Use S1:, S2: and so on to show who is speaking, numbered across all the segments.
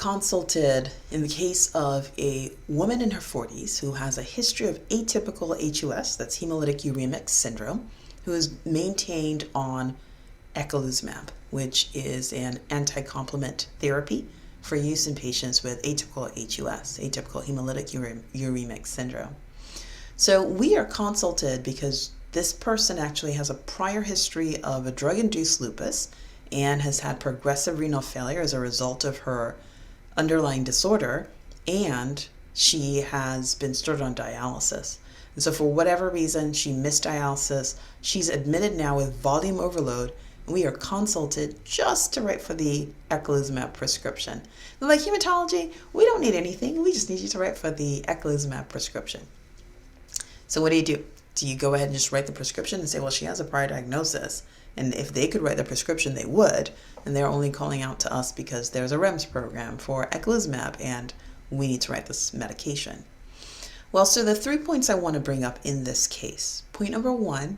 S1: consulted in the case of a woman in her 40s who has a history of atypical HUS, that's hemolytic uremic syndrome, who is maintained on eculizumab, which is an anti-complement therapy for use in patients with atypical HUS, atypical hemolytic uremic syndrome. So we are consulted because this person actually has a prior history of a drug-induced lupus and has had progressive renal failure as a result of her underlying disorder, and she has been started on dialysis. And so for whatever reason, she missed dialysis. She's admitted now with volume overload, and we are consulted just to write for the eculizumab prescription. They're like, hematology, we don't need anything. We just need you to write for the eculizumab prescription. So what do? Do you go ahead and just write the prescription and say, well, she has a prior diagnosis, and if they could write the prescription, they would, and they're only calling out to us because there's a REMS program for eculizumab, and we need to write this medication. Well, so the 3 points I want to bring up in this case. Point number 1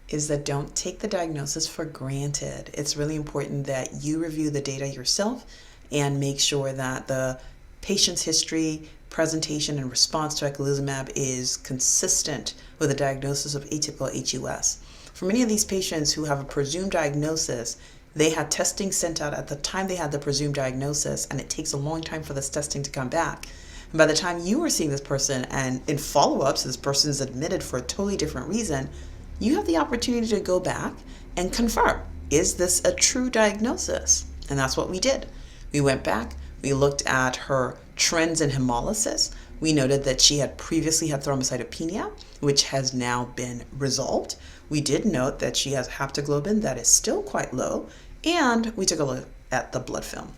S1: is that don't take the diagnosis for granted. It's really important that you review the data yourself and make sure that the patient's history, presentation, and response to eculizumab is consistent with a diagnosis of atypical HUS. For many of these patients who have a presumed diagnosis, they had testing sent out at the time they had the presumed diagnosis, and it takes a long time for this testing to come back. And by the time you are seeing this person and in follow-ups, this person is admitted for a totally different reason, you have the opportunity to go back and confirm, is this a true diagnosis? And that's what we did. We went back, we looked at her trends in hemolysis. We noted that she had previously had thrombocytopenia, which has now been resolved. We did note that she has haptoglobin that is still quite low, and we took a look at the blood film.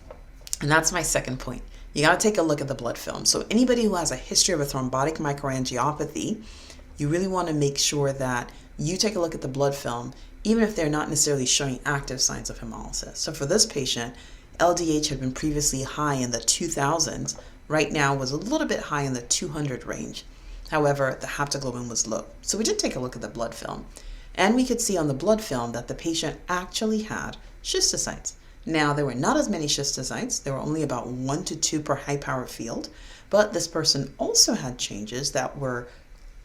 S1: And that's my second point. You got to take a look at the blood film. So anybody who has a history of a thrombotic microangiopathy, you really want to make sure that you take a look at the blood film, even if they're not necessarily showing active signs of hemolysis. So for this patient, LDH had been previously high in the 2000s, right now was a little bit high in the 200 range. However, the haptoglobin was low. So we did take a look at the blood film, and we could see on the blood film that the patient actually had schistocytes. Now, there were not as many schistocytes. There were only about 1 to 2 per high-power field, but this person also had changes that were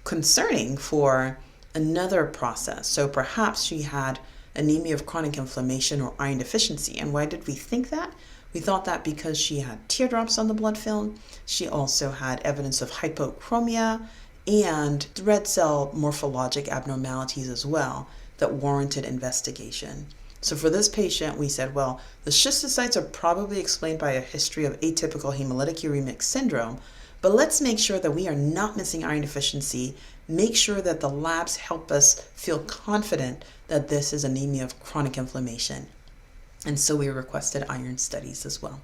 S1: concerning for another process. So perhaps she had anemia of chronic inflammation or iron deficiency. And why did we think that? We thought that because she had teardrops on the blood film, she also had evidence of hypochromia and red cell morphologic abnormalities as well that warranted investigation. So for this patient, we said, well, the schistocytes are probably explained by a history of atypical hemolytic uremic syndrome, but let's make sure that we are not missing iron deficiency. Make sure that the labs help us feel confident that this is anemia of chronic inflammation. And so we requested iron studies as well.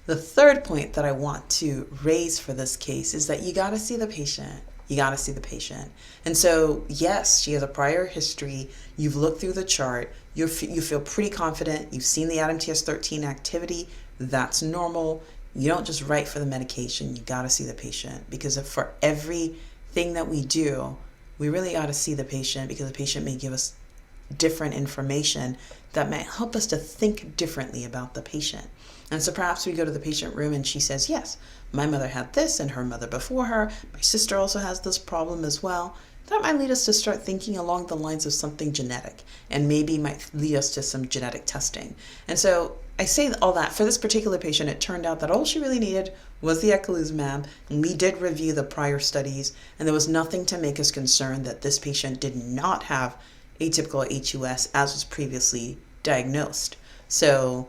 S1: The third point that I want to raise for this case is that you got to see the patient. You got to see the patient. And so, yes, she has a prior history. You've looked through the chart. You feel pretty confident. You've seen the ADAMTS13 activity. That's normal. You don't just write for the medication. You got to see the patient, because if for everything that we do, we really got to see the patient, because the patient may give us different information that might help us to think differently about the patient. And so perhaps we go to the patient room and she says, yes, my mother had this and her mother before her. My sister also has this problem as well. That might lead us to start thinking along the lines of something genetic, and maybe might lead us to some genetic testing. And so I say all that for this particular patient. It turned out that all she really needed was the eculizumab, and we did review the prior studies, and there was nothing to make us concerned that this patient did not have atypical HUS as was previously diagnosed. So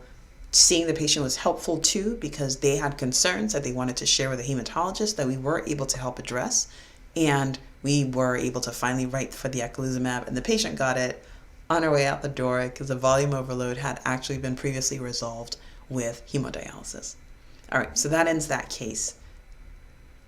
S1: seeing the patient was helpful too, because they had concerns that they wanted to share with a hematologist that we were able to help address, and we were able to finally write for the eculizumab, and the patient got it on her way out the door because the volume overload had actually been previously resolved with hemodialysis. All right, so that ends that case.